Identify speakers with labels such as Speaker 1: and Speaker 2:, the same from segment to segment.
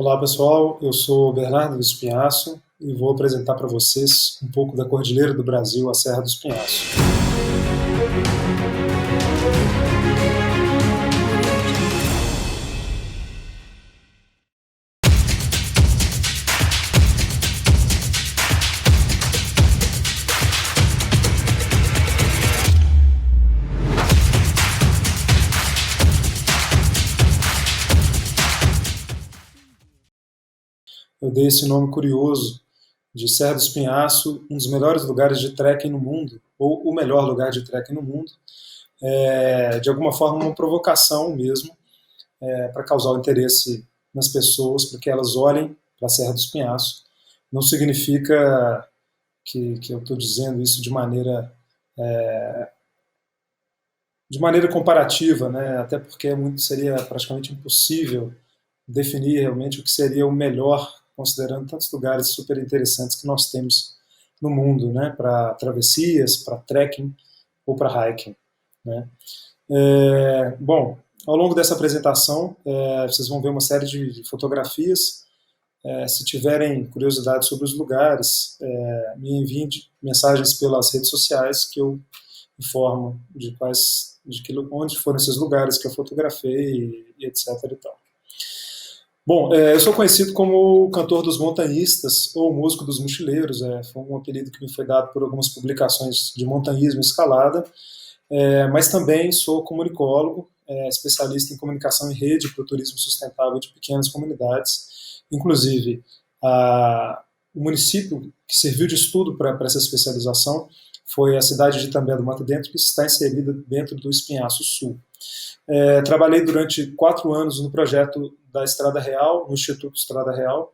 Speaker 1: Olá pessoal, eu sou Bernardo do Espinhaço e vou apresentar para vocês um pouco da Cordilheira do Brasil, a Serra do Espinhaço. Eu dei esse nome curioso de Serra do Espinhaço, um dos melhores lugares de trekking no mundo, ou o melhor lugar de trekking no mundo. De alguma forma uma provocação mesmo, para causar o interesse nas pessoas, para que elas olhem para a Serra do Espinhaço. Não significa que eu estou dizendo isso de maneira comparativa, né? Até porque seria praticamente impossível definir realmente o que seria o melhor, considerando tantos lugares super interessantes que nós temos no mundo, né? Para travessias, para trekking ou para hiking, né? Bom, ao longo dessa apresentação, vocês vão ver uma série de fotografias. Se tiverem curiosidade sobre os lugares, me enviem mensagens pelas redes sociais que eu informo onde foram esses lugares que eu fotografei e etc. E tal. Bom, eu sou conhecido como o cantor dos montanhistas ou músico dos mochileiros. Foi um apelido que me foi dado por algumas publicações de montanhismo e escalada. Mas também sou comunicólogo, especialista em comunicação em rede para o turismo sustentável de pequenas comunidades. Inclusive, o município que serviu de estudo para essa especialização foi a cidade de Itambé do Mato Dentro, que está inserida dentro do Espinhaço Sul. Trabalhei durante 4 anos no projeto da Estrada Real, no Instituto Estrada Real,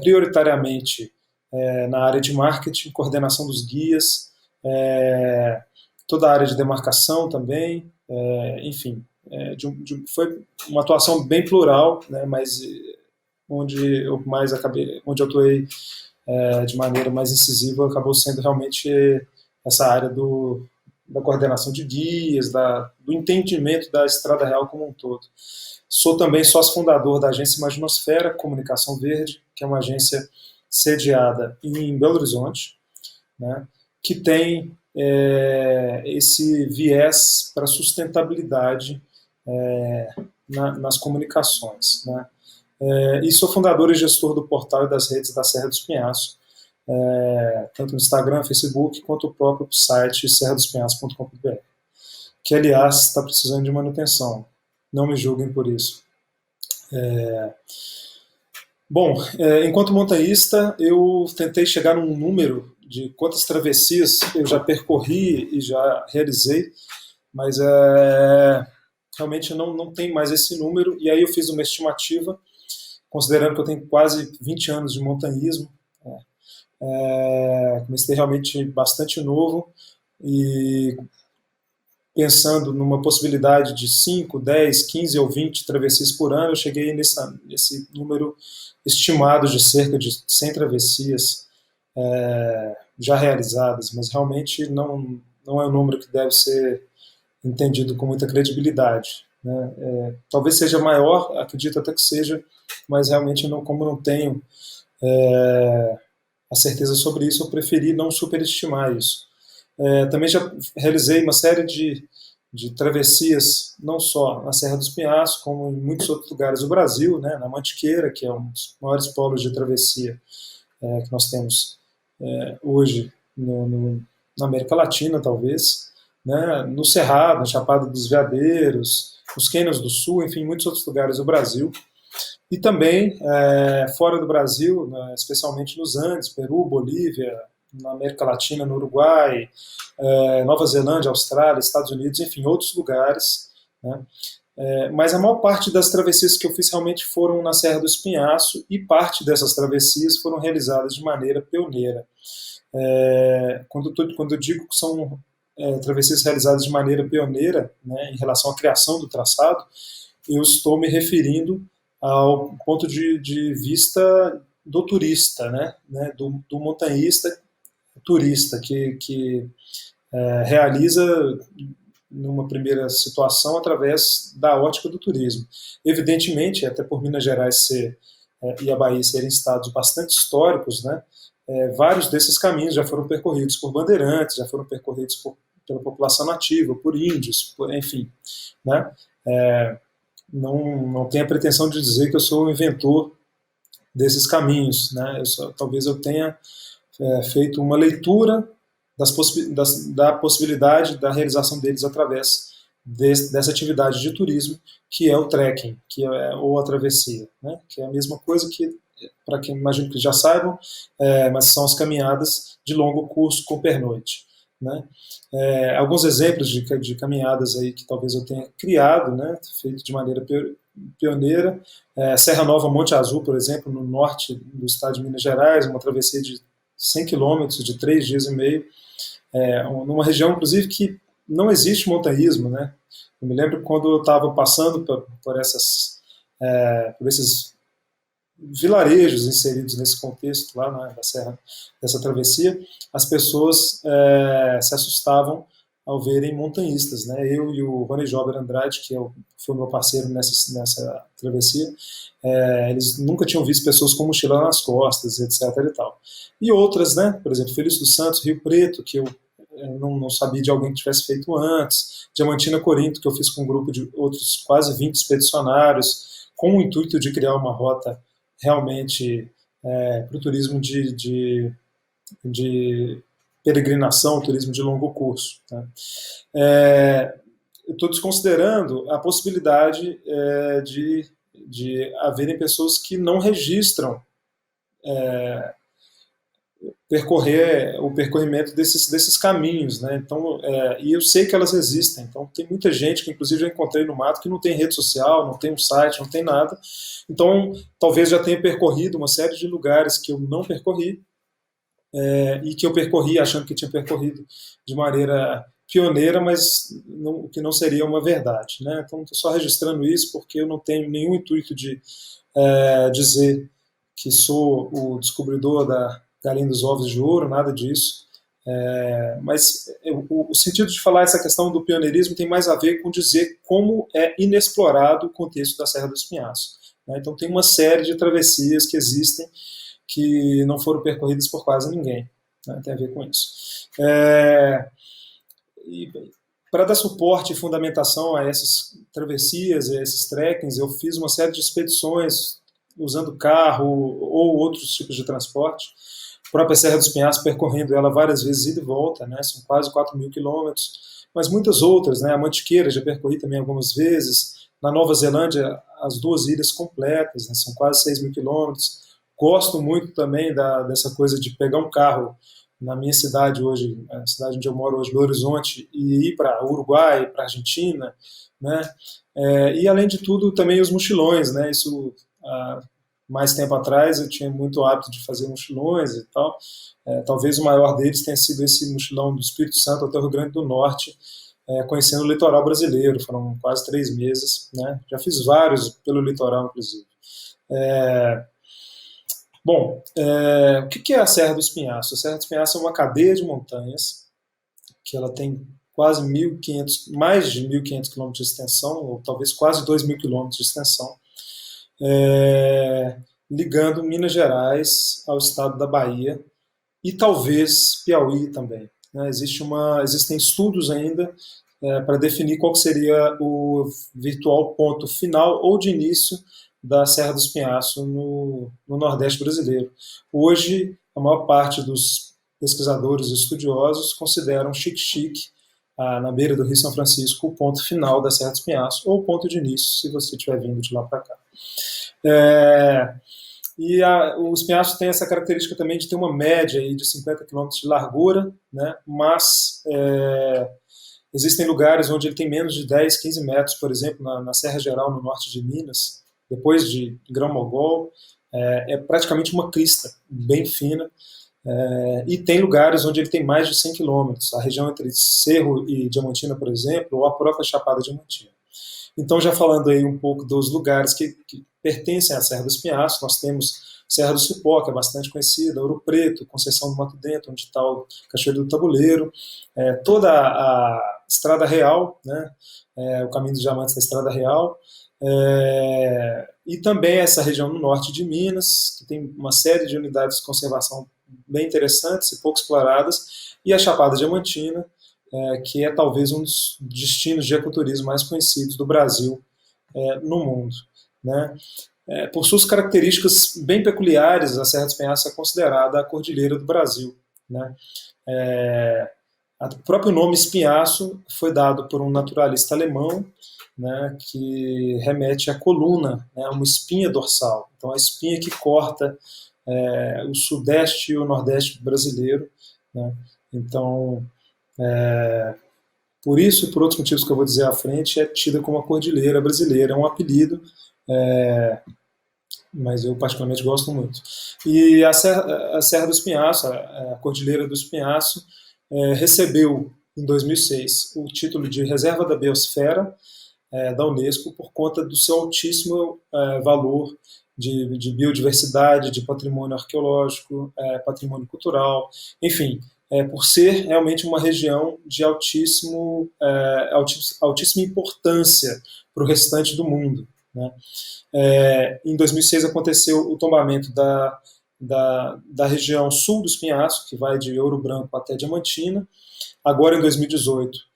Speaker 1: prioritariamente na área de marketing, coordenação dos guias, toda a área de demarcação também, enfim, foi uma atuação bem plural, né, mas onde eu atuei de maneira mais incisiva acabou sendo realmente essa área da coordenação de guias, do entendimento da Estrada Real como um todo. Sou também sócio fundador da agência Imaginosfera Comunicação Verde, que é uma agência sediada em Belo Horizonte, né, que tem esse viés para sustentabilidade nas comunicações, né. E sou fundador e gestor do portal e das redes da Serra do Espinhaço, tanto no Instagram, Facebook, quanto o próprio site serradoespinhaço.com.br, que, aliás, está precisando de manutenção. Não me julguem por isso. Bom, enquanto montanhista, eu tentei chegar num número de quantas travessias eu já percorri e já realizei, mas realmente não tem mais esse número, e aí eu fiz uma estimativa, considerando que eu tenho quase 20 anos de montanhismo. Comecei realmente bastante novo e pensando numa possibilidade de 5, 10, 15 ou 20 travessias por ano, eu cheguei nesse número estimado de cerca de 100 travessias já realizadas, mas realmente não é um número que deve ser entendido com muita credibilidade, né? Talvez seja maior, acredito até que seja, mas realmente como não tenho a certeza sobre isso, eu preferi não superestimar isso. Também já realizei uma série de travessias, não só na Serra do Espinhaço, como em muitos outros lugares do Brasil, né, na Mantiqueira, que é um dos maiores polos de travessia que nós temos hoje na América Latina, talvez, né, no Cerrado, na Chapada dos Veadeiros, nos Cânions do Sul, enfim, muitos outros lugares do Brasil. E também fora do Brasil, né, especialmente nos Andes, Peru, Bolívia, na América Latina, no Uruguai, Nova Zelândia, Austrália, Estados Unidos, enfim, outros lugares, né? Mas a maior parte das travessias que eu fiz realmente foram na Serra do Espinhaço, e parte dessas travessias foram realizadas de maneira pioneira. Quando eu digo que são travessias realizadas de maneira pioneira, né, em relação à criação do traçado, eu estou me referindo ao ponto de vista do turista, né, do montanhista turista, que realiza numa primeira situação através da ótica do turismo. Evidentemente, até por Minas Gerais ser e a Bahia serem estados bastante históricos, né, vários desses caminhos já foram percorridos por bandeirantes, já foram percorridos pela população nativa, por índios, enfim. Né, não tenho a pretensão de dizer que eu sou o inventor desses caminhos. Né, talvez eu tenha feito uma leitura da possibilidade da realização deles através dessa atividade de turismo, que é o trekking, ou a travessia, né? Que é a mesma coisa que, para quem imagino que já saibam, mas são as caminhadas de longo curso com pernoite. Né? Alguns exemplos de caminhadas aí que talvez eu tenha criado, né, feito de maneira pioneira, Serra Nova Monte Azul, por exemplo, no norte do estado de Minas Gerais, uma travessia de 100 quilômetros, de 3 dias e meio, numa região, inclusive, que não existe montanhismo. Né? Eu me lembro quando eu estava passando por esses vilarejos inseridos nesse contexto lá, né, da serra, dessa travessia, as pessoas se assustavam ao verem montanhistas. Né? Eu e o Rony Jober Andrade, que foi meu parceiro nessa travessia, eles nunca tinham visto pessoas com mochila nas costas, etc. E tal. E outras, né? Por exemplo, Felício dos Santos, Rio Preto, que eu não sabia de alguém que tivesse feito antes, Diamantina Corinto, que eu fiz com um grupo de outros quase 20 expedicionários, com o intuito de criar uma rota realmente para o turismo de peregrinação, turismo de longo curso. Né? Eu estou desconsiderando a possibilidade de haverem pessoas que não registram o percorrimento desses caminhos, né? Então, e eu sei que elas existem. Então, tem muita gente que, inclusive, eu encontrei no mato que não tem rede social, não tem um site, não tem nada. Então, talvez já tenha percorrido uma série de lugares que eu não percorri e que eu percorri achando que tinha percorrido de maneira pioneira, mas que não seria uma verdade. Né? Então, estou só registrando isso porque eu não tenho nenhum intuito de dizer que sou o descobridor da galinha dos ovos de ouro, nada disso. Mas o sentido de falar essa questão do pioneirismo tem mais a ver com dizer como é inexplorado o contexto da Serra do Espinhaço. Né? Então tem uma série de travessias que existem que não foram percorridas por quase ninguém. Né? Tem a ver com isso. Para dar suporte e fundamentação a essas travessias, a esses trekkings, eu fiz uma série de expedições usando carro ou outros tipos de transporte. A própria Serra dos Pinhais, percorrendo ela várias vezes ida e volta, né? São quase 4.000 quilômetros, mas muitas outras, né? A Mantiqueira já percorri também algumas vezes, na Nova Zelândia as 2 ilhas completas, né? São quase 6.000 quilômetros. Gosto muito também dessa coisa de pegar um carro na minha cidade hoje, a cidade onde eu moro hoje, Belo Horizonte, e ir para Uruguai, para Argentina, né? E além de tudo também os mochilões, né? Isso mais tempo atrás eu tinha muito hábito de fazer mochilões e tal. Talvez o maior deles tenha sido esse mochilão do Espírito Santo até o Rio Grande do Norte, conhecendo o litoral brasileiro. Foram quase 3 meses, né? Já fiz vários pelo litoral, inclusive. Bom, o que é a Serra do Espinhaço? A Serra do Espinhaço é uma cadeia de montanhas que ela tem quase 1.500, mais de 1.500 quilômetros de extensão, ou talvez quase 2.000 quilômetros de extensão, ligando Minas Gerais ao estado da Bahia e talvez Piauí também. Né? Existem estudos ainda para definir qual seria o virtual ponto final ou de início da Serra do Espinhaço no Nordeste brasileiro. Hoje, a maior parte dos pesquisadores e estudiosos consideram Xique-Xique, na beira do Rio São Francisco, o ponto final da Serra do Espinhaço, ou o ponto de início, se você estiver vindo de lá para cá. O Espinhaço tem essa característica também de ter uma média aí de 50 km de largura, né? Mas existem lugares onde ele tem menos de 10, 15 metros, por exemplo, na Serra Geral, no norte de Minas, depois de Grão-Mogol, é praticamente uma crista bem fina, e tem lugares onde ele tem mais de 100 quilômetros, a região entre Cerro e Diamantina, por exemplo, ou a própria Chapada Diamantina. Então, já falando aí um pouco dos lugares que pertencem à Serra do Espinhaço, nós temos Serra do Cipó, que é bastante conhecida, Ouro Preto, Conceição do Mato Dentro, onde está o Cachoeiro do Tabuleiro, toda a Estrada Real, né, o Caminho dos Diamantes da Estrada Real, E também essa região no norte de Minas, que tem uma série de unidades de conservação bem interessantes e pouco exploradas, e a Chapada Diamantina, que é talvez um dos destinos de ecoturismo mais conhecidos do Brasil no mundo. Né? Por suas características bem peculiares, a Serra dos Penhascos é considerada a cordilheira do Brasil. Né? O próprio nome espinhaço foi dado por um naturalista alemão, né, que remete à coluna, né, uma espinha dorsal. Então, a espinha que corta o sudeste e o nordeste brasileiro. Né? Então, por isso e por outros motivos que eu vou dizer à frente, é tida como a cordilheira brasileira. É um apelido, mas eu particularmente gosto muito. E a Serra do Espinhaço, a Cordilheira do Espinhaço, recebeu, em 2006, o título de Reserva da Biosfera da Unesco por conta do seu altíssimo valor de biodiversidade, de patrimônio arqueológico, patrimônio cultural, enfim, por ser realmente uma região de altíssima importância para o restante do mundo. Né? Em 2006 aconteceu o tombamento da região sul do Espinhaço, que vai de Ouro Branco até Diamantina. Agora, em 2018,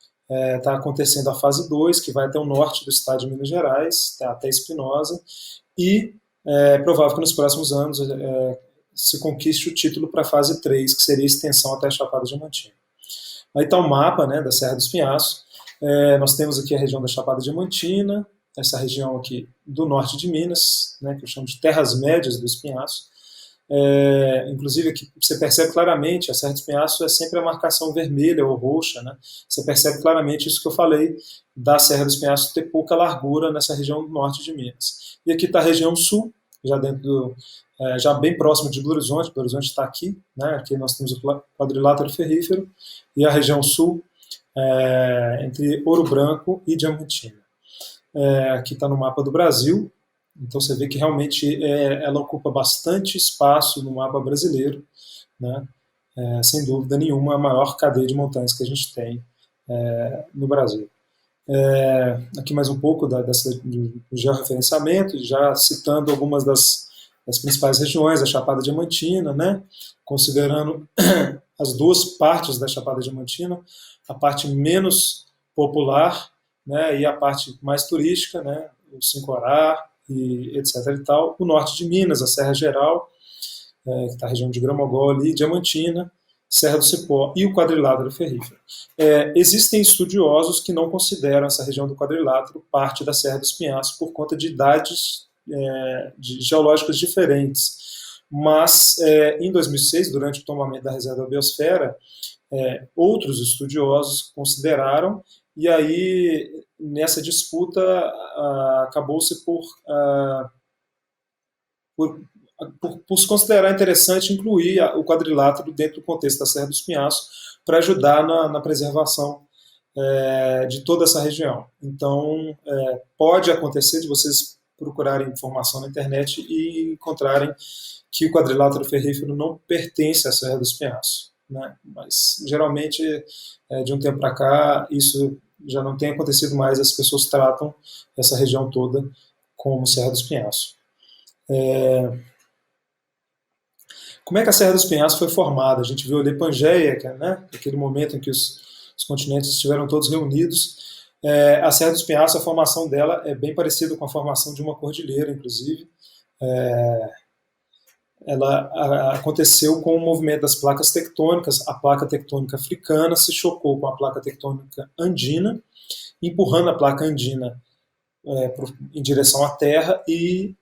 Speaker 1: está acontecendo a fase 2, que vai até o norte do estado de Minas Gerais, até Espinosa, e é provável que nos próximos anos se conquiste o título para a fase 3, que seria a extensão até a Chapada Diamantina. Aí está o mapa, né, da Serra do Espinhaço. Nós temos aqui a região da Chapada Diamantina, essa região aqui do norte de Minas, né, que eu chamo de terras médias do Espinhaço. Inclusive aqui você percebe claramente, a Serra do Espinhaço é sempre a marcação vermelha ou roxa, né? Você percebe claramente isso que eu falei, da Serra do Espinhaço ter pouca largura nessa região do norte de Minas. E aqui está a região sul, já dentro já bem próximo de Belo Horizonte está aqui, né? Aqui nós temos o quadrilátero ferrífero, e a região sul, entre Ouro Branco e Diamantina. Aqui está no mapa do Brasil. Então você vê que realmente ela ocupa bastante espaço no mapa brasileiro, né? Sem dúvida nenhuma, a maior cadeia de montanhas que a gente tem no Brasil. Aqui mais um pouco do georreferenciamento, já citando algumas das principais regiões, a Chapada Diamantina, né? Considerando as duas partes da Chapada Diamantina, a parte menos popular, né? E a parte mais turística, né? O Sincorá, e etc. e tal. O norte de Minas, a Serra Geral, que está a região de Gramogol ali, Diamantina, Serra do Cipó e o quadrilátero ferrífero. Existem estudiosos que não consideram essa região do quadrilátero parte da Serra do Espinhaço por conta de idades geológicas diferentes. Mas, em 2006, durante o tombamento da Reserva da Biosfera, outros estudiosos consideraram, e aí nessa disputa acabou-se por se considerar interessante incluir o quadrilátero dentro do contexto da Serra do Espinhaço para ajudar na preservação de toda essa região. Então, pode acontecer de vocês procurarem informação na internet e encontrarem que o quadrilátero ferrífero não pertence à Serra do Espinhaço. Né? Mas, geralmente, de um tempo para cá, isso já não tem acontecido mais, as pessoas tratam essa região toda como Serra do Espinhaço. Como é que a Serra do Espinhaço foi formada? A gente viu ali Pangeia, né? Aquele momento em que os continentes estiveram todos reunidos. A Serra do Espinhaço, a formação dela é bem parecida com a formação de uma cordilheira, inclusive. Ela aconteceu com o movimento das placas tectônicas. A placa tectônica africana se chocou com a placa tectônica andina, empurrando a placa andina em direção à Terra e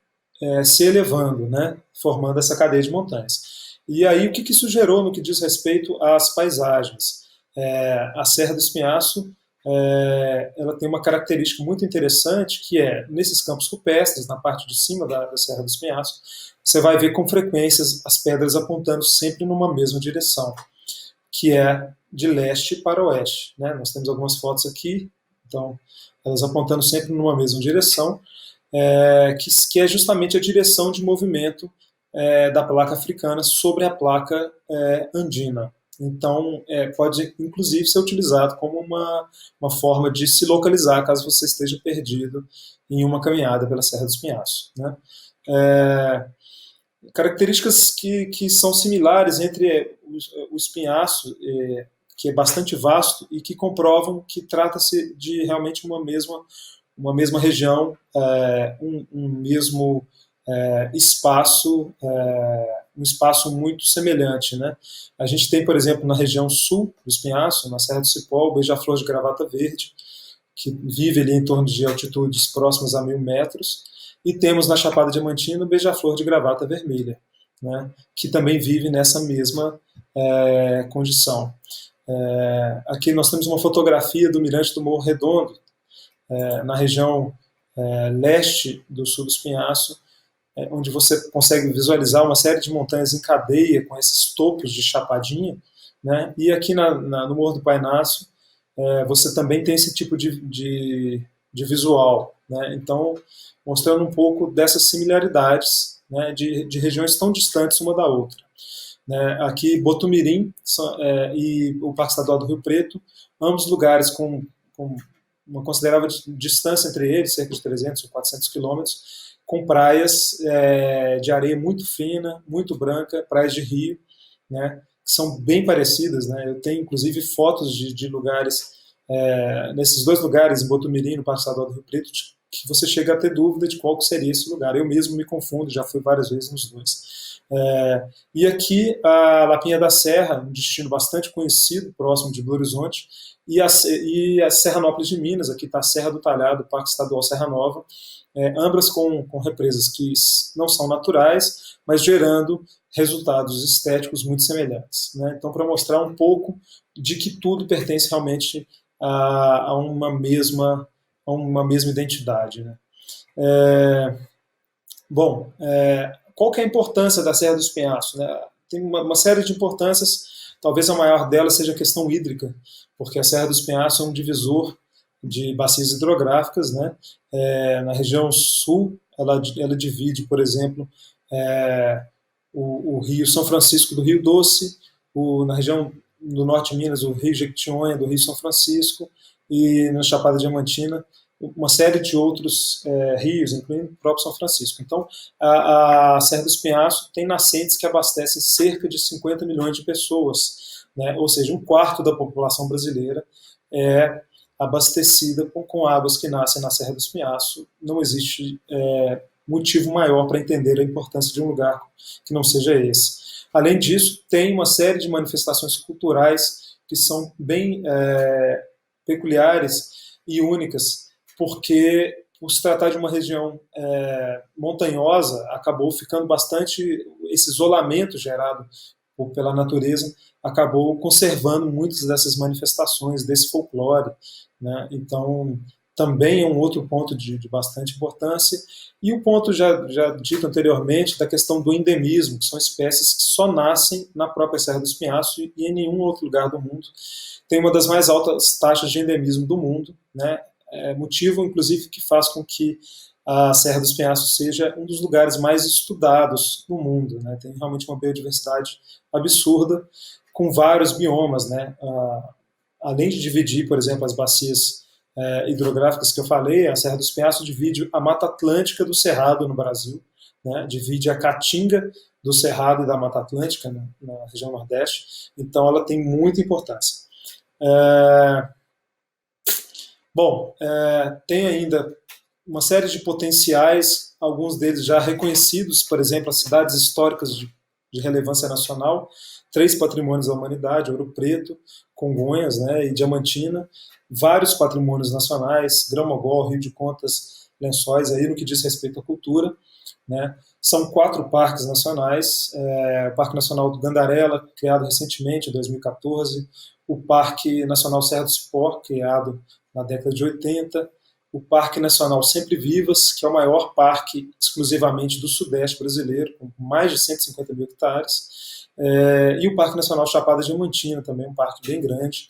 Speaker 1: se elevando, né, formando essa cadeia de montanhas. E aí o que isso gerou no que diz respeito às paisagens? A Serra do Espinhaço ela tem uma característica muito interessante, que é, nesses campos rupestres, na parte de cima da Serra do Espinhaço, você vai ver com frequência as pedras apontando sempre numa mesma direção, que é de leste para oeste. Né? Nós temos algumas fotos aqui, então, elas apontando sempre numa mesma direção, que é justamente a direção de movimento da placa africana sobre a placa andina. Então, pode inclusive ser utilizado como uma forma de se localizar caso você esteja perdido em uma caminhada pela Serra do Espinhaço, né? É, características que são similares entre o espinhaço, que é bastante vasto, e que comprovam que trata-se de realmente uma mesma região, um mesmo espaço, um espaço muito semelhante, né? A gente tem, por exemplo, na região sul do Espinhaço, na Serra do Cipó, o beija-flor de gravata verde, que vive ali em torno de altitudes próximas a 1.000 metros, e temos na Chapada Diamantina o beija-flor de gravata vermelha, né, que também vive nessa mesma condição. Aqui nós temos uma fotografia do mirante do Morro Redondo, na região leste do sul do Espinhaço, onde você consegue visualizar uma série de montanhas em cadeia com esses topos de chapadinha, né, e aqui no Morro do Painácio você também tem esse tipo de visual, né? Então, mostrando um pouco dessas similaridades, né, de regiões tão distantes uma da outra, né? Aqui, Botumirim e o Parque Estadual do Rio Preto, ambos lugares com uma considerável distância entre eles, cerca de 300 ou 400 quilômetros, com praias de areia muito fina, muito branca, praias de rio, né, que são bem parecidas, né? Eu tenho inclusive fotos de lugares, nesses dois lugares, em Botumirim e no Parque Estadual do Rio Preto, que você chega a ter dúvida de qual que seria esse lugar. Eu mesmo me confundo, já fui várias vezes nos dois. E aqui a Lapinha da Serra, um destino bastante conhecido, próximo de Belo Horizonte, e a Serranópolis de Minas, aqui está a Serra do Talhado, Parque Estadual Serra Nova, ambas com represas que não são naturais, mas gerando resultados estéticos muito semelhantes, né? Então, para mostrar um pouco de que tudo pertence realmente a uma mesma identidade, né? Bom, qual que é a importância da Serra do Espinhaço, né? Tem uma série de importâncias, talvez a maior delas seja a questão hídrica, porque a Serra do Espinhaço é um divisor de bacias hidrográficas, né? Na região sul, ela divide, por exemplo, o Rio São Francisco do Rio Doce, na região do norte de Minas, o Rio Jequitinhonha do Rio São Francisco, e na Chapada Diamantina, uma série de outros rios, incluindo o próprio São Francisco. Então, a Serra do Espinhaço tem nascentes que abastecem cerca de 50 milhões de pessoas, né? Ou seja, um quarto da população brasileira é abastecida com águas que nascem na Serra do Espinhaço. Não existe motivo maior para entender a importância de um lugar que não seja esse. Além disso, tem uma série de manifestações culturais que são bem peculiares e únicas, porque, por se tratar de uma região montanhosa, acabou ficando bastante, esse isolamento gerado pela natureza acabou conservando muitas dessas manifestações, desse folclore, né? Então, também é um outro ponto de bastante importância. E o ponto já dito anteriormente da questão do endemismo, que são espécies que só nascem na própria Serra do Espinhaço e em nenhum outro lugar do mundo. Tem uma das mais altas taxas de endemismo do mundo, né? Motivo, inclusive, que faz com que a Serra do Espinhaço seja um dos lugares mais estudados no mundo, né? Tem realmente uma biodiversidade absurda, com vários biomas, né? Além de dividir, por exemplo, as bacias hidrográficas que eu falei, a Serra do Espinhaço divide a Mata Atlântica do Cerrado no Brasil, né? Divide a Caatinga do Cerrado e da Mata Atlântica na região Nordeste. Então, ela tem muita importância. Bom, tem ainda uma série de potenciais, alguns deles já reconhecidos, por exemplo, as cidades históricas de relevância nacional, 3 patrimônios da humanidade, Ouro Preto, Congonhas, né, e Diamantina, vários patrimônios nacionais, Grão-Mogol, Rio de Contas, Lençóis, aí no que diz respeito à cultura, né. São 4 parques nacionais, o Parque Nacional do Gandarela, criado recentemente, em 2014, o Parque Nacional Serra do Cipó, criado na década de 80, o Parque Nacional Sempre Vivas, que é o maior parque exclusivamente do Sudeste brasileiro, com mais de 150 mil hectares, e o Parque Nacional Chapada Diamantina, também um parque bem grande,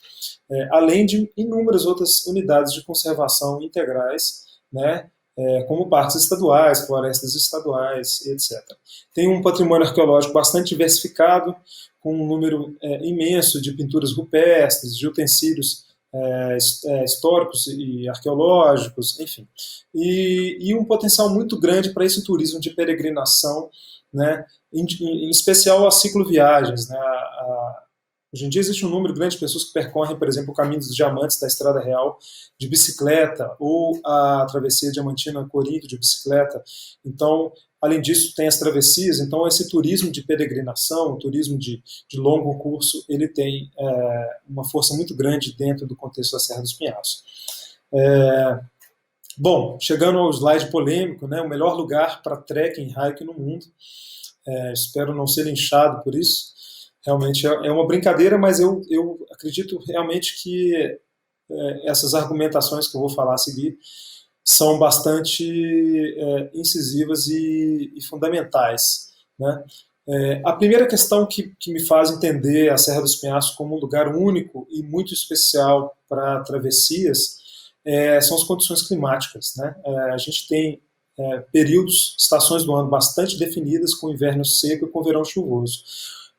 Speaker 1: além de inúmeras outras unidades de conservação integrais, né, como parques estaduais, florestas estaduais, etc. Tem um patrimônio arqueológico bastante diversificado, com um número imenso de pinturas rupestres, de utensílios históricos e arqueológicos, enfim. E um potencial muito grande para esse turismo de peregrinação, né, em especial as cicloviagens. Né, hoje em dia existe um número grande de pessoas que percorrem, por exemplo, o Caminho dos Diamantes da Estrada Real de bicicleta, ou a travessia diamantina-Corinto de bicicleta. Então, além disso, tem as travessias. Então, esse turismo de peregrinação, o turismo de longo curso, ele tem uma força muito grande dentro do contexto da Serra dos Pinhais. Bom, chegando ao slide polêmico, né, o melhor lugar para trekking e hiking no mundo. Espero não ser linchado por isso. Realmente é uma brincadeira, mas eu acredito realmente que essas argumentações que eu vou falar a seguir são bastante incisivas e fundamentais. Né? A primeira questão que me faz entender a Serra dos Penhascos como um lugar único e muito especial para travessias são as condições climáticas. Né? A gente tem períodos, estações do ano bastante definidas, com inverno seco e com verão chuvoso.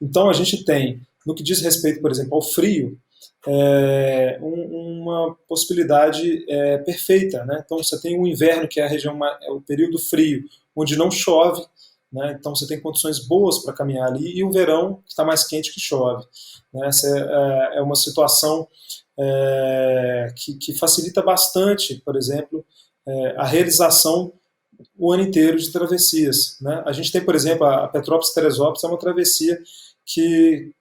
Speaker 1: Então a gente tem, no que diz respeito, por exemplo, ao frio, uma possibilidade perfeita. Né? Então você tem o inverno, que é a região, o período frio, onde não chove, né? Então você tem condições boas para caminhar ali, e o verão, que está mais quente, que chove. Né? Essa é uma situação que facilita bastante, por exemplo, a realização o ano inteiro de travessias. Né? A gente tem, por exemplo, a Petrópolis-Teresópolis, é uma travessia que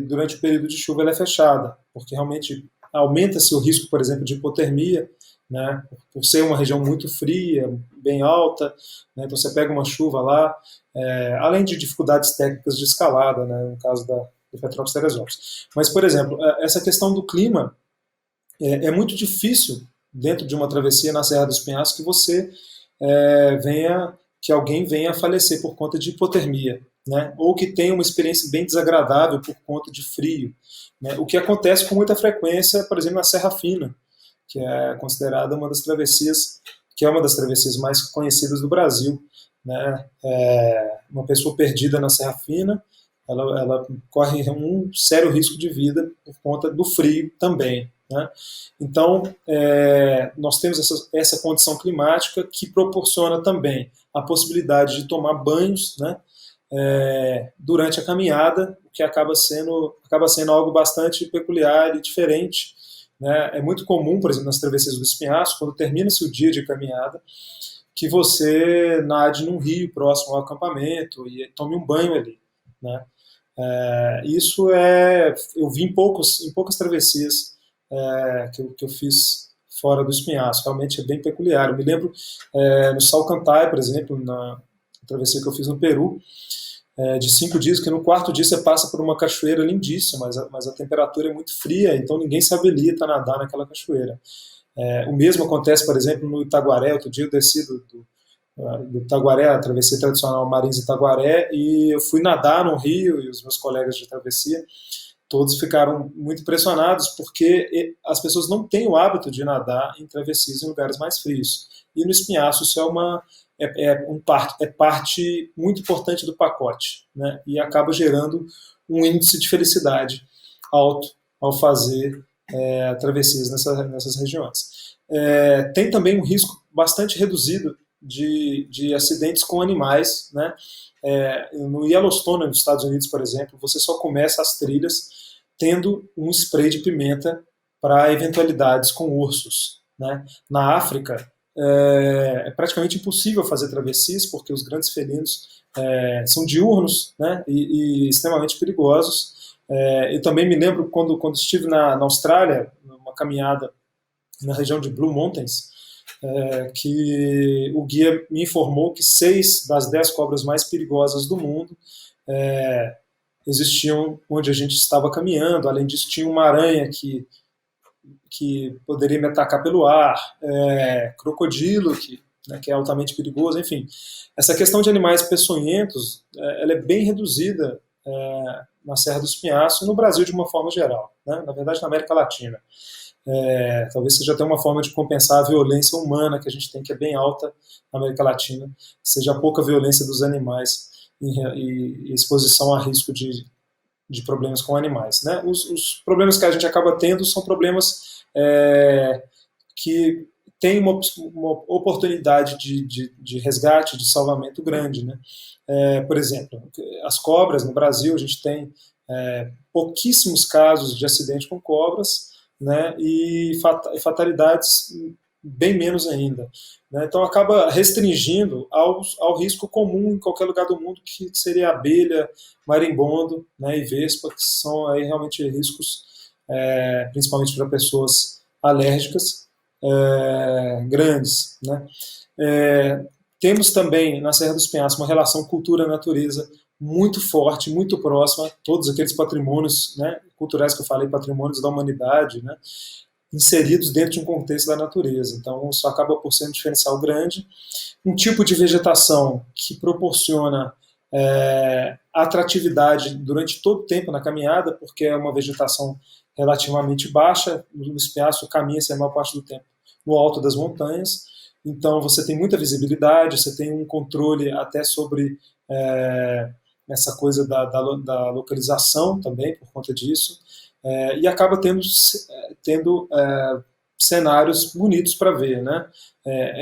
Speaker 1: durante o período de chuva ela é fechada, porque realmente aumenta-se o risco, por exemplo, de hipotermia, né, por ser uma região muito fria, bem alta, né, então você pega uma chuva lá, além de dificuldades técnicas de escalada, né, no caso da Petrópolis-Teresópolis. Mas, por exemplo, essa questão do clima é muito difícil dentro de uma travessia na Serra dos Penhascos que você que alguém venha a falecer por conta de hipotermia, né? Ou que tenha uma experiência bem desagradável por conta de frio, né? O que acontece com muita frequência, por exemplo, na Serra Fina, que é considerada uma das travessias, que é uma das travessias mais conhecidas do Brasil, né? Uma pessoa perdida na Serra Fina, ela corre um sério risco de vida por conta do frio também. Né? Então, nós temos essa condição climática que proporciona também a possibilidade de tomar banhos, né, durante a caminhada, o que acaba sendo algo bastante peculiar e diferente. Né? É muito comum, por exemplo, nas travessias do Espinhaço, quando termina-se o dia de caminhada, que você nade num rio próximo ao acampamento e tome um banho ali. Né? Isso eu vi em poucas travessias que eu fiz fora do Espinhaço. Realmente é bem peculiar. Eu me lembro no Salcantay, por exemplo, na travessia que eu fiz no Peru, de 5 dias, que no quarto dia você passa por uma cachoeira lindíssima, mas a temperatura é muito fria, então ninguém se habilita a nadar naquela cachoeira. O mesmo acontece, por exemplo, no Itaguaré. Outro dia eu desci do Itaguaré, a travessia tradicional Marins Itaguaré, e eu fui nadar no rio, e os meus colegas de travessia todos ficaram muito impressionados, porque as pessoas não têm o hábito de nadar em travessias em lugares mais frios. E no Espinhaço isso é parte muito importante do pacote, né? E acaba gerando um índice de felicidade alto ao fazer travessias nessas regiões. Tem também um risco bastante reduzido de acidentes com animais. Né? No Yellowstone, nos Estados Unidos, por exemplo, você só começa as trilhas tendo um spray de pimenta para eventualidades com ursos. Né? Na África, é praticamente impossível fazer travessias, porque os grandes felinos são diurnos, né? e extremamente perigosos. Eu também me lembro quando estive na Austrália, numa caminhada na região de Blue Mountains, que o guia me informou que 6 das 10 cobras mais perigosas do mundo existiam onde a gente estava caminhando. Além disso, tinha uma aranha que poderia me atacar pelo ar, crocodilo, que é altamente perigoso. Enfim, essa questão de animais peçonhentos ela é bem reduzida na Serra do Espinhaço e no Brasil de uma forma geral, né? Na verdade na América Latina. Talvez seja até uma forma de compensar a violência humana que a gente tem, que é bem alta na América Latina, seja a pouca violência dos animais e exposição a risco de problemas com animais. Né? Os problemas que a gente acaba tendo são problemas que têm uma oportunidade de resgate, de salvamento grande. Né? Por exemplo, as cobras no Brasil, a gente tem pouquíssimos casos de acidente com cobras, né, e fatalidades bem menos ainda. Né? Então acaba restringindo ao risco comum em qualquer lugar do mundo, que seria abelha, marimbondo, né, e vespa, que são aí realmente riscos, principalmente para pessoas alérgicas, grandes. Né? Temos também na Serra dos Penhascos uma relação cultura-natureza muito forte, muito próxima, todos aqueles patrimônios, né, culturais que eu falei, patrimônios da humanidade, né, inseridos dentro de um contexto da natureza. Então, isso acaba por ser um diferencial grande. Um tipo de vegetação que proporciona atratividade durante todo o tempo na caminhada, porque é uma vegetação relativamente baixa, no Penhasco caminha-se a maior parte do tempo no alto das montanhas, então você tem muita visibilidade, você tem um controle até sobre essa coisa da localização também, por conta disso, e acaba tendo cenários bonitos para ver. Né?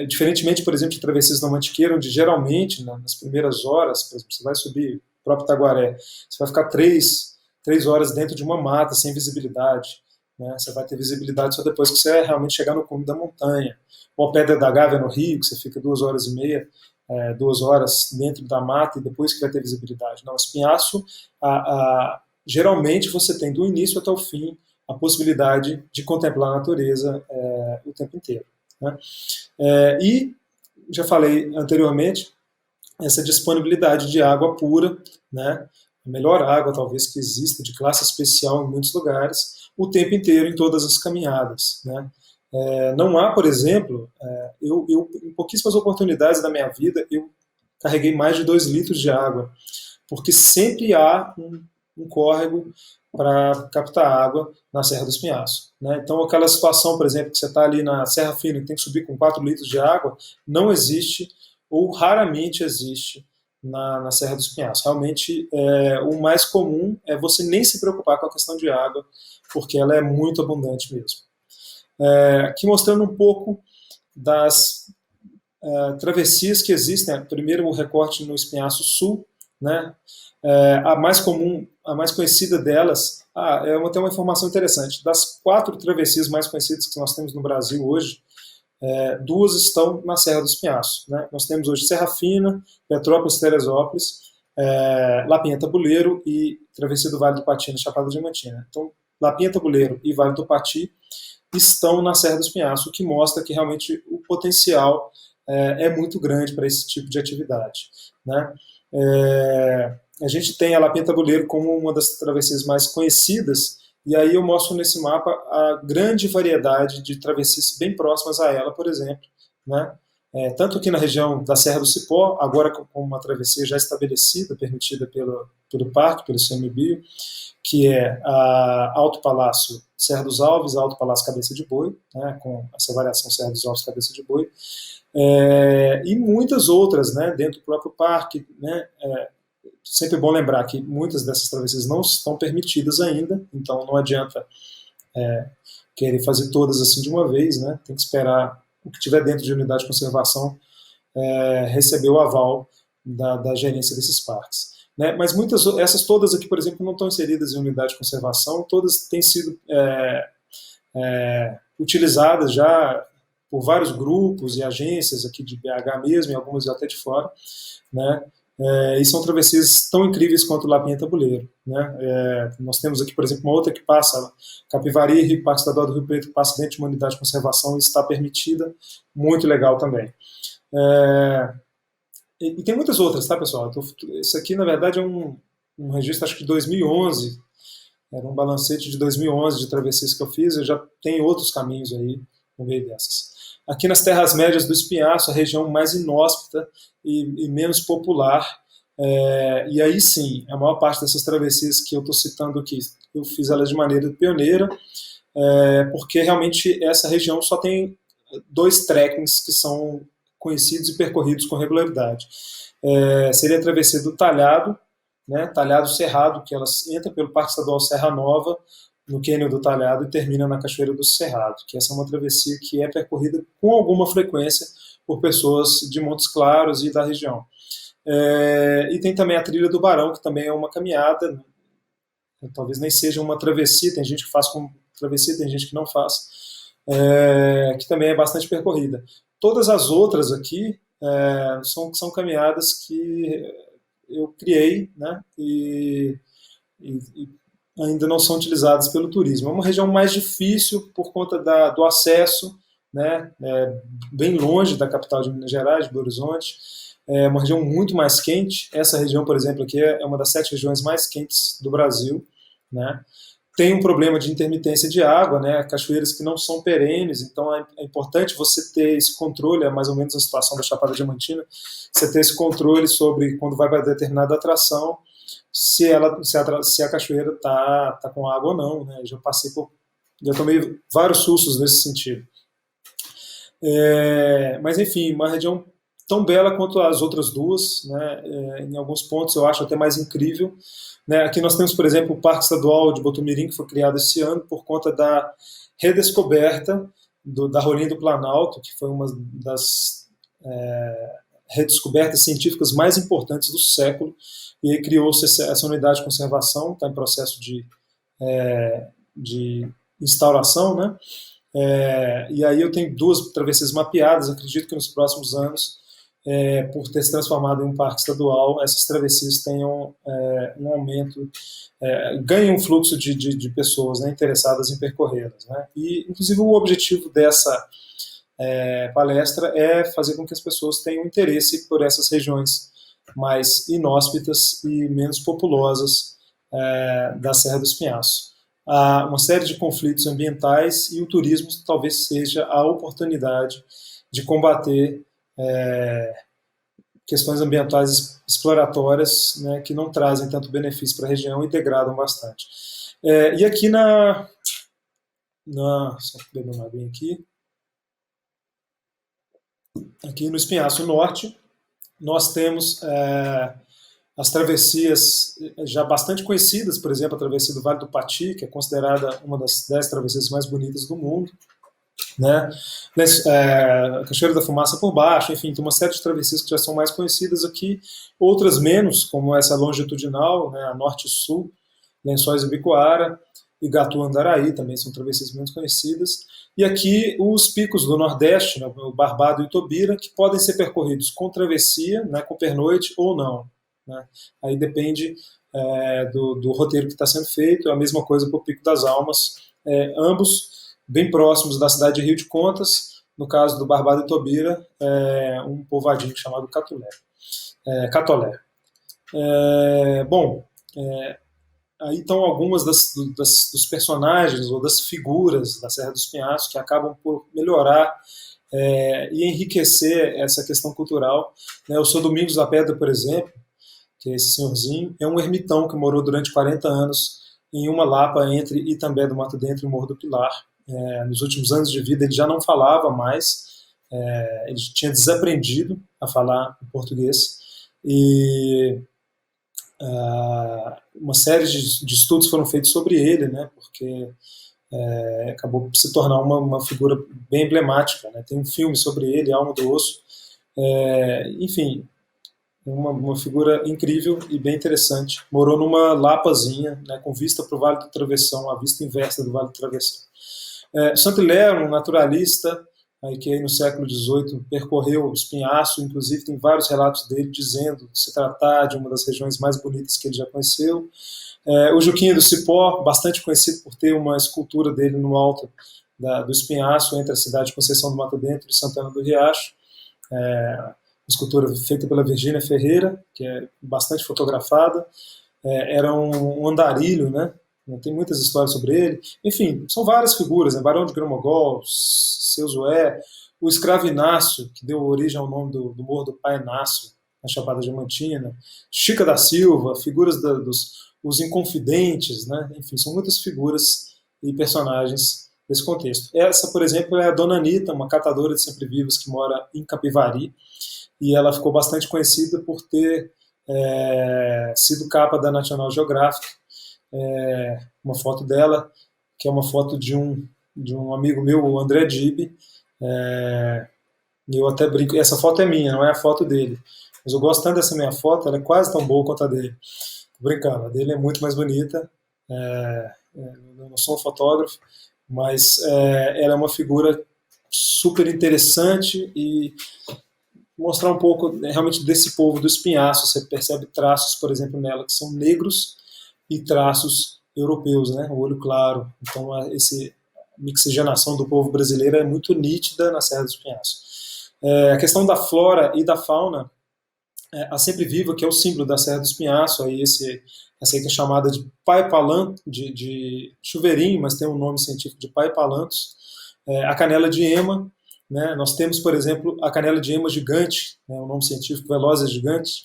Speaker 1: Diferentemente, por exemplo, de travessias na Mantiqueira, onde geralmente, nas primeiras horas, por exemplo, você vai subir o próprio Taguaré, você vai ficar 3 horas dentro de uma mata, sem visibilidade. Né? Você vai ter visibilidade só depois que você realmente chegar no cume da montanha. Ou a Pedra da Gávea no Rio, que você fica 2 horas e meia, 2 horas dentro da mata e depois que vai ter visibilidade. Não, espinhaço, geralmente você tem do início até o fim a possibilidade de contemplar a natureza o tempo inteiro. Né? E, já falei anteriormente, essa disponibilidade de água pura, né? A melhor água talvez que exista, de classe especial em muitos lugares, o tempo inteiro em todas as caminhadas. Né? Não há, por exemplo, em pouquíssimas oportunidades da minha vida, eu carreguei mais de 2 litros de água, porque sempre há um córrego para captar água na Serra dos Pinhaços. Né? Então, aquela situação, por exemplo, que você está ali na Serra Fina e tem que subir com 4 litros de água, não existe, ou raramente existe, na Serra dos Pinhaços. Realmente, o mais comum é você nem se preocupar com a questão de água, porque ela é muito abundante mesmo. Aqui mostrando um pouco das travessias que existem. Primeiro, o recorte no Espinhaço Sul, né? A mais comum, a mais conhecida delas, tem uma informação interessante. Das 4 travessias mais conhecidas que nós temos no Brasil hoje, 2 estão na Serra dos Pinhaços. Né? Nós temos hoje Serra Fina, Petrópolis, Teresópolis, Lapinha Tabuleiro e Travessia do Vale do Pati, na Chapada Diamantina. Então, Lapinha Tabuleiro e Vale do Pati estão na Serra dos Pinhaços, o que mostra que realmente o potencial é muito grande para esse tipo de atividade. Né? A gente tem a Lapinha Tabuleiro como uma das travessias mais conhecidas, e aí eu mostro nesse mapa a grande variedade de travessias bem próximas a ela, por exemplo. Né? Tanto aqui na região da Serra do Cipó, agora com uma travessia já estabelecida, permitida pelo parque, pelo CMBio, que é a Alto Palácio Serra dos Alves, Alto Palácio Cabeça de Boi, né, com essa variação Serra dos Alves Cabeça de Boi, e muitas outras, né, dentro do próprio parque. Né, sempre bom lembrar que muitas dessas travessias não estão permitidas ainda, então não adianta querer fazer todas assim de uma vez, né, tem que esperar o que tiver dentro de unidade de conservação receber o aval da gerência desses parques. Né? Mas essas todas aqui, por exemplo, não estão inseridas em unidade de conservação, todas têm sido utilizadas já por vários grupos e agências aqui de BH mesmo, e algumas até de fora, né? E são travessias tão incríveis quanto o Lapinha Tabuleiro. Né? Nós temos aqui, por exemplo, uma outra que passa Capivari e Rio Parque Estadual do Rio Preto, que passa dentro de uma unidade de conservação e está permitida, muito legal também. E tem muitas outras, tá, pessoal? Isso aqui, na verdade, é um registro, acho que de 2011, era um balancete de 2011 de travessias que eu fiz, eu já tenho outros caminhos aí no meio dessas. Aqui nas Terras Médias do Espinhaço, a região mais inóspita e menos popular, e aí sim, a maior parte dessas travessias que eu estou citando aqui, eu fiz elas de maneira pioneira, porque realmente essa região só tem dois trekkings que são conhecidos e percorridos com regularidade. Seria a travessia do Talhado, né, Talhado Cerrado, que ela entra pelo Parque Estadual Serra Nova, no Cânion do Talhado, e termina na Cachoeira do Cerrado, que essa é uma travessia que é percorrida com alguma frequência por pessoas de Montes Claros e da região. E tem também a Trilha do Barão, que também é uma caminhada, talvez nem seja uma travessia, tem gente que faz com travessia, tem gente que não faz, que também é bastante percorrida. Todas as outras aqui são caminhadas que eu criei, né, e ainda não são utilizadas pelo turismo. É uma região mais difícil por conta do acesso, né, bem longe da capital de Minas Gerais, de Belo Horizonte. É uma região muito mais quente. Essa região, por exemplo, aqui é uma das 7 regiões mais quentes do Brasil, né? Tem um problema de intermitência de água, né? Cachoeiras que não são perenes, então é importante você ter esse controle, é mais ou menos a situação da Chapada Diamantina, você ter esse controle sobre quando vai para determinada atração, se a cachoeira tá com água ou não, né? Já tomei vários sustos nesse sentido. Mas enfim, uma região tão bela quanto as outras duas, né? Em alguns pontos eu acho até mais incrível. Né? Aqui nós temos, por exemplo, o Parque Estadual de Botumirim, que foi criado esse ano por conta da redescoberta da Rolim do Planalto, que foi uma das redescobertas científicas mais importantes do século, e aí criou-se essa unidade de conservação, está em processo de instauração, né? E aí eu tenho 2 travessias mapeadas, acredito que nos próximos anos, por ter se transformado em um parque estadual, essas travessias tenham um aumento, ganhem um fluxo de pessoas, né, interessadas em percorrê-las. Né? E, inclusive, o objetivo dessa palestra é fazer com que as pessoas tenham interesse por essas regiões mais inóspitas e menos populosas da Serra do Espinhaço. Há uma série de conflitos ambientais e o turismo talvez seja a oportunidade de combater questões ambientais exploratórias, né, que não trazem tanto benefício para a região e degradam bastante. E aqui só beber uma aguinha aqui no Espinhaço Norte, nós temos as travessias já bastante conhecidas, por exemplo, a travessia do Vale do Pati, que é considerada uma das 10 travessias mais bonitas do mundo, né? Cachoeira da Fumaça por baixo, enfim, tem uma série de travessias que já são mais conhecidas aqui, outras menos, como essa longitudinal, né, a norte-sul, Lençóis do Ibicoara, Igatu Andaraí, também são travessias menos conhecidas, e aqui os picos do Nordeste, né, o Barbado e o Tobira, que podem ser percorridos com travessia, né, com pernoite ou não. Né? Aí depende do roteiro que está sendo feito, é a mesma coisa para o Pico das Almas, ambos bem próximos da cidade de Rio de Contas, no caso do Barbado e Tobira, um povoadinho chamado Catolé. Bom, aí estão algumas dos personagens ou das figuras da Serra do Espinhaço que acabam por melhorar e enriquecer essa questão cultural. O Sr. Domingos da Pedra, por exemplo, que é esse senhorzinho, é um ermitão que morou durante 40 anos em uma lapa entre Itambé do Mato Dentro e Morro do Pilar. Nos últimos anos de vida ele já não falava mais, ele tinha desaprendido a falar o português, e uma série de estudos foram feitos sobre ele, né, porque acabou por se tornar uma figura bem emblemática. Né, tem um filme sobre ele, Alma do Osso, enfim, uma figura incrível e bem interessante. Morou numa lapazinha, né, com vista para o Vale do Travessão, a vista inversa do Vale do Travessão. Saint-Hilaire, um naturalista, que aí no século XVIII percorreu o Espinhaço, inclusive tem vários relatos dele dizendo que se tratar de uma das regiões mais bonitas que ele já conheceu. O Juquinha do Cipó, bastante conhecido por ter uma escultura dele no alto do Espinhaço, entre a cidade de Conceição do Mato Dentro e Santana do Riacho. Uma escultura feita pela Virgínia Ferreira, que é bastante fotografada. Era um andarilho, né? Tem muitas histórias sobre ele. Enfim, são várias figuras, né? Barão de Gromogol, Seu Zoé, o escravo Inácio, que deu origem ao nome do Morro do Pai Inácio, na Chapada Diamantina, Chica da Silva, figuras os Inconfidentes, né? Enfim, são muitas figuras e personagens desse contexto. Essa, por exemplo, é a Dona Anitta, uma catadora de sempre-vivos que mora em Capivari, e ela ficou bastante conhecida por ter sido capa da National Geographic, uma foto dela, que é uma foto de um amigo meu, o André Dib, e eu até brinco, essa foto é minha, não é a foto dele, mas eu gosto tanto dessa minha foto, ela é quase tão boa quanto a dele. Tô brincando, a dele é muito mais bonita, eu não sou um fotógrafo, mas ela é uma figura super interessante e mostrar um pouco realmente desse povo do espinhaço. Você percebe traços, por exemplo, nela que são negros e traços europeus, né? O olho claro. Então, essa mixigenação do povo brasileiro é muito nítida na Serra do Espinhaço. A questão da flora e da fauna, a Sempre Viva, que é o símbolo da Serra do Espinhaço, aí essa aí que é chamada de paipalanto, de chuveirinho, mas tem um nome científico de paipalantos, a canela de ema, né? Nós temos, por exemplo, a canela de ema gigante, o nome científico Velosa gigante,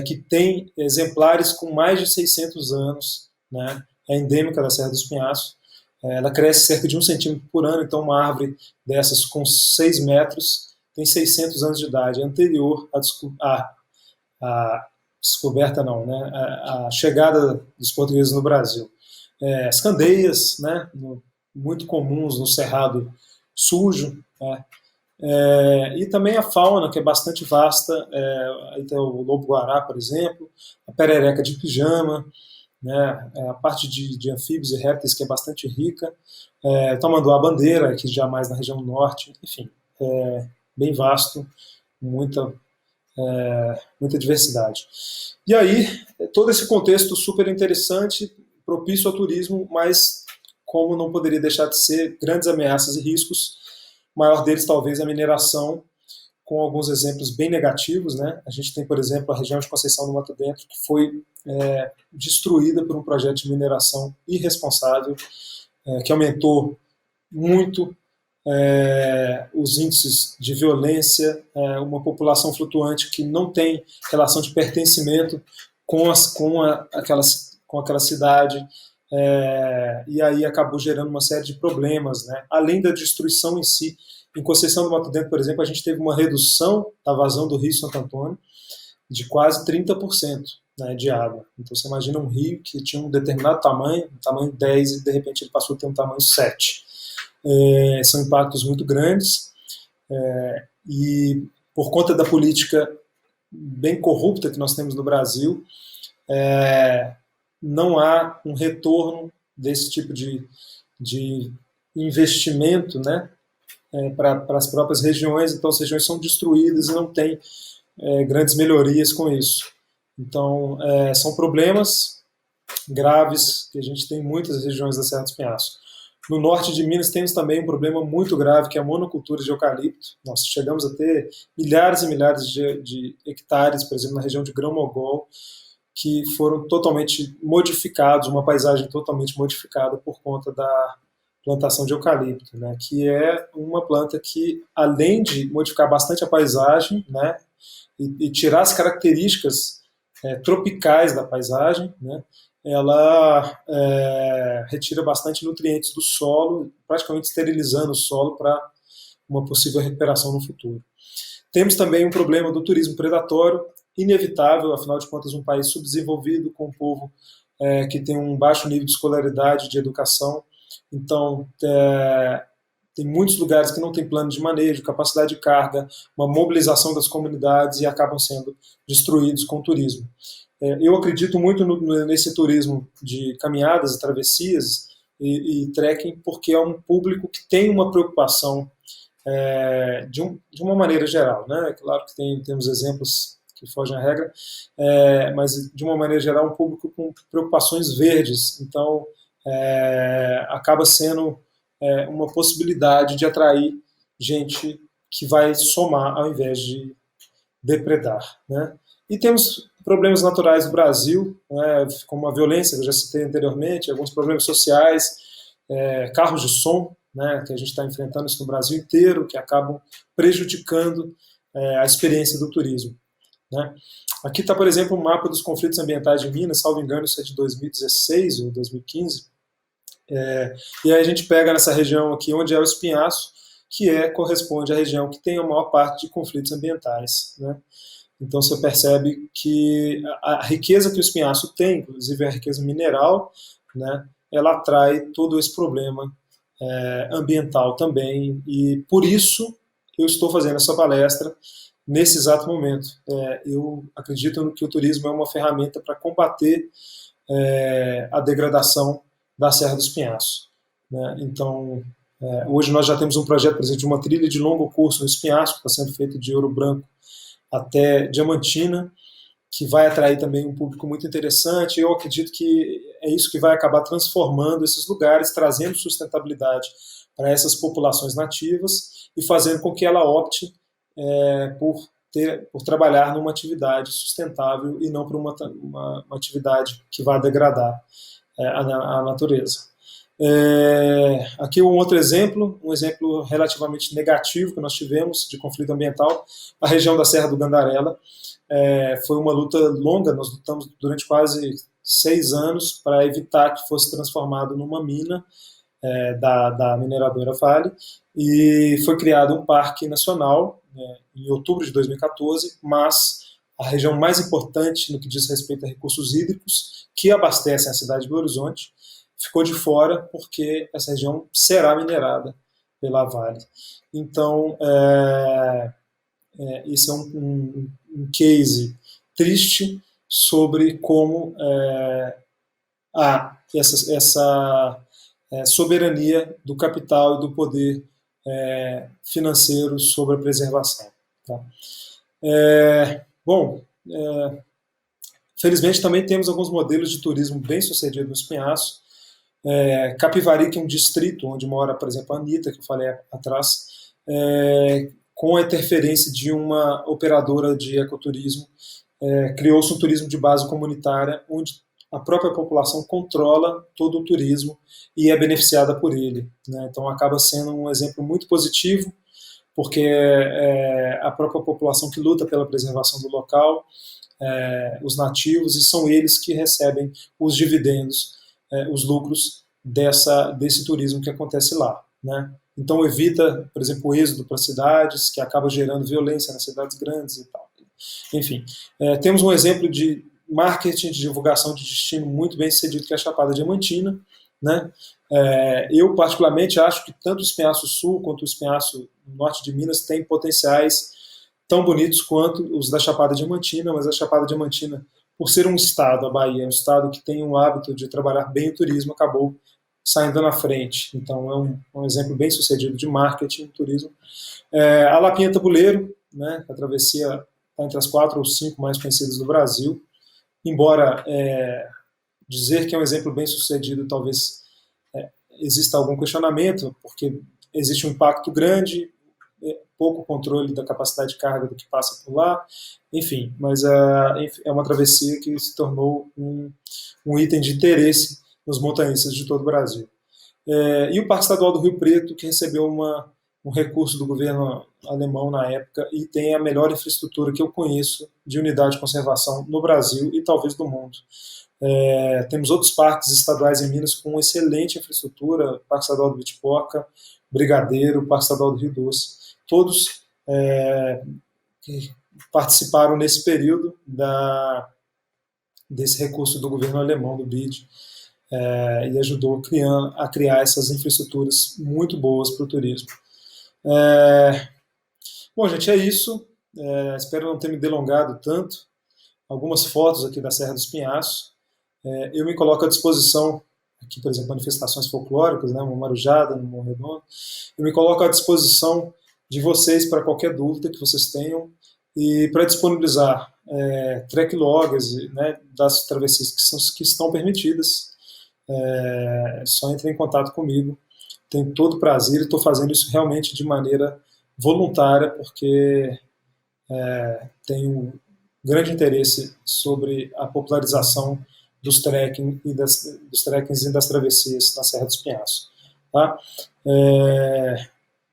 Speaker 1: que tem exemplares com mais de 600 anos, né? É endêmica da Serra do Espinhaço. Ela cresce cerca de 1 centímetro por ano, então uma árvore dessas com 6 metros tem 600 anos de idade, é anterior à descoberta, não, né? A chegada dos portugueses no Brasil. As candeias, né? Muito comuns no Cerrado Sujo, né? E também a fauna, que é bastante vasta, aí tem o lobo-guará, por exemplo, a perereca de pijama, né, a parte de anfíbios e répteis, que é bastante rica, o tamanduá-bandeira, que já mais na região norte, enfim, bem vasto, muita, muita diversidade. E aí, todo esse contexto super interessante, propício ao turismo, mas como não poderia deixar de ser, grandes ameaças e riscos. O maior deles talvez a mineração, com alguns exemplos bem negativos, né? A gente tem, por exemplo, a região de Conceição do Mato Dentro, que foi destruída por um projeto de mineração irresponsável, que aumentou muito os índices de violência, uma população flutuante que não tem relação de pertencimento com aquela cidade, e aí acabou gerando uma série de problemas, né? Além da destruição em si. Em Conceição do Mato Dentro, por exemplo, a gente teve uma redução da vazão do Rio Santo Antônio de quase 30%, né, de água. Então você imagina um rio que tinha um determinado tamanho, um tamanho 10, e de repente ele passou a ter um tamanho 7. São impactos muito grandes, e por conta da política bem corrupta que nós temos no Brasil, não há um retorno desse tipo de investimento, né, para as próprias regiões, então as regiões são destruídas e não tem grandes melhorias com isso. Então, são problemas graves que a gente tem em muitas regiões da Serra do Espinhaço. No norte de Minas temos também um problema muito grave, que é a monocultura de eucalipto. Nós chegamos a ter milhares e milhares de hectares, por exemplo, na região de Grão-Mogol, que foram totalmente modificados, uma paisagem totalmente modificada por conta da plantação de eucalipto, né, que é uma planta que, além de modificar bastante a paisagem, né, e tirar as características tropicais da paisagem, né, ela retira bastante nutrientes do solo, praticamente esterilizando o solo para uma possível recuperação no futuro. Temos também um problema do turismo predatório, inevitável, afinal de contas, um país subdesenvolvido, com um povo que tem um baixo nível de escolaridade, de educação. Então, tem muitos lugares que não tem plano de manejo, capacidade de carga, uma mobilização das comunidades, e acabam sendo destruídos com o turismo. Eu acredito muito nesse turismo de caminhadas e travessias e trekking, porque é um público que tem uma preocupação de uma maneira geral, né? Claro que temos exemplos que fogem à regra, mas de uma maneira geral um público com preocupações verdes, então acaba sendo uma possibilidade de atrair gente que vai somar ao invés de depredar, né? E temos problemas naturais do Brasil, né, como a violência, que eu já citei anteriormente, alguns problemas sociais, carros de som, né, que a gente está enfrentando isso no Brasil inteiro, que acabam prejudicando a experiência do turismo, né? Aqui está, por exemplo, um mapa dos conflitos ambientais de Minas, salvo engano, isso é de 2016 ou 2015, E aí a gente pega nessa região aqui, onde é o Espinhaço, corresponde à região que tem a maior parte de conflitos ambientais, né? Então você percebe que a riqueza que o Espinhaço tem, inclusive a riqueza mineral, né, ela atrai todo esse problema ambiental também, e por isso eu estou fazendo essa palestra nesse exato momento. Eu acredito que o turismo é uma ferramenta para combater a degradação da Serra do Espinhaço, né? Então, hoje nós já temos um projeto, por exemplo, de uma trilha de longo curso no Espinhaço, que está sendo feito de Ouro Branco até Diamantina, que vai atrair também um público muito interessante. Eu acredito que é isso que vai acabar transformando esses lugares, trazendo sustentabilidade para essas populações nativas e fazendo com que ela opte por trabalhar numa atividade sustentável e não por uma atividade que vá degradar a natureza. Aqui um outro exemplo, um exemplo relativamente negativo que nós tivemos de conflito ambiental, a região da Serra do Gandarela. Foi uma luta longa, nós lutamos durante quase 6 anos para evitar que fosse transformado numa mina da mineradora Vale, e foi criado um parque nacional em outubro de 2014, mas a região mais importante no que diz respeito a recursos hídricos, que abastecem a cidade de Belo Horizonte, ficou de fora porque essa região será minerada pela Vale. Então, esse é um case triste sobre como há essa soberania do capital e do poder financeiro sobre a preservação. Tá? Bom, felizmente também temos alguns modelos de turismo bem sucedidos no Espinhaço. Capivari, que é um distrito onde mora, por exemplo, a Anitta, que eu falei atrás, com a interferência de uma operadora de ecoturismo, criou-se um turismo de base comunitária, onde a própria população controla todo o turismo e é beneficiada por ele, né? Então acaba sendo um exemplo muito positivo, porque a própria população que luta pela preservação do local, os nativos, e são eles que recebem os dividendos, os lucros desse turismo que acontece lá, né? Então evita, por exemplo, o êxodo para cidades, que acaba gerando violência nas cidades grandes e tal. Enfim, temos um exemplo de marketing de divulgação de destino muito bem sucedido, que é a Chapada Diamantina, né? Eu particularmente acho que tanto o Espinhaço Sul quanto o Espinhaço Norte de Minas têm potenciais tão bonitos quanto os da Chapada Diamantina, mas a Chapada Diamantina, por ser um estado, a Bahia é um estado que tem o hábito de trabalhar bem o turismo, acabou saindo na frente. Então é um exemplo bem sucedido de marketing do turismo. A Lapinha Tabuleiro, né, a travessia está entre as 4 ou 5 mais conhecidas do Brasil, embora dizer que é um exemplo bem sucedido talvez exista algum questionamento, porque existe um impacto grande, pouco controle da capacidade de carga do que passa por lá, enfim, mas é uma travessia que se tornou um item de interesse nos montanhistas de todo o Brasil. E o Parque Estadual do Rio Preto, que recebeu um recurso do governo alemão na época e tem a melhor infraestrutura que eu conheço de unidade de conservação no Brasil e talvez do mundo. Temos outros parques estaduais em Minas com excelente infraestrutura, Parque Estadual do Vitipoca, Brigadeiro, Parque Estadual do Rio Doce, todos que participaram nesse período desse recurso do governo alemão, do BID, e ajudou a criar essas infraestruturas muito boas para o turismo. Bom, gente, é isso. Espero não ter me delongado tanto. Algumas fotos aqui da Serra do Espinhaço. Eu me coloco à disposição, aqui, por exemplo, manifestações folclóricas, né, uma marujada no Morro Redondo. Eu me coloco à disposição de vocês para qualquer dúvida que vocês tenham e para disponibilizar track logs, né, das travessias que estão permitidas. Só entre em contato comigo. Tenho todo prazer e estou fazendo isso realmente de maneira voluntária, porque tenho grande interesse sobre a popularização dos trekkings e das travessias na Serra do Espinhaço. Tá?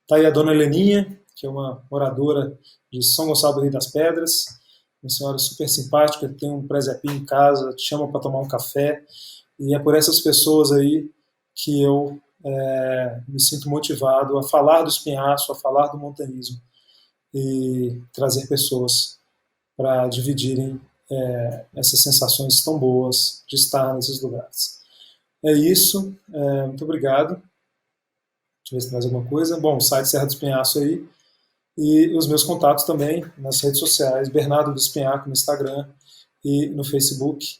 Speaker 1: Tá aí a dona Heleninha, que é uma moradora de São Gonçalo do Rio das Pedras, uma senhora super simpática, que tem um presépio em casa, te chama para tomar um café, e é por essas pessoas aí que eu me sinto motivado a falar do espinhaço, a falar do montanhismo e trazer pessoas para dividirem essas sensações tão boas de estar nesses lugares. É isso, muito obrigado. Deixa eu ver se tem mais alguma coisa. Bom, o site Serra do Espinhaço aí, e os meus contatos também nas redes sociais, Bernardo do Espinhaco no Instagram e no Facebook.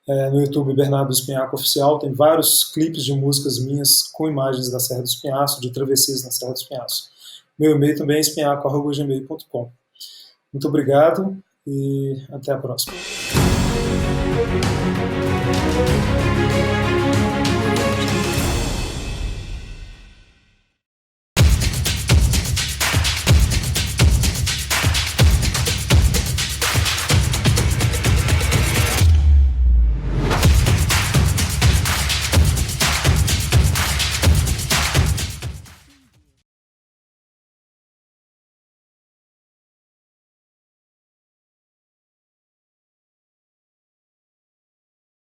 Speaker 1: No YouTube, Bernardo do Espinhaco Oficial, tem vários clipes de músicas minhas com imagens da Serra do Espinhaço, de travessias na Serra do Espinhaço. Meu e-mail também é espinhaco@gmail.com. Muito obrigado e até a próxima.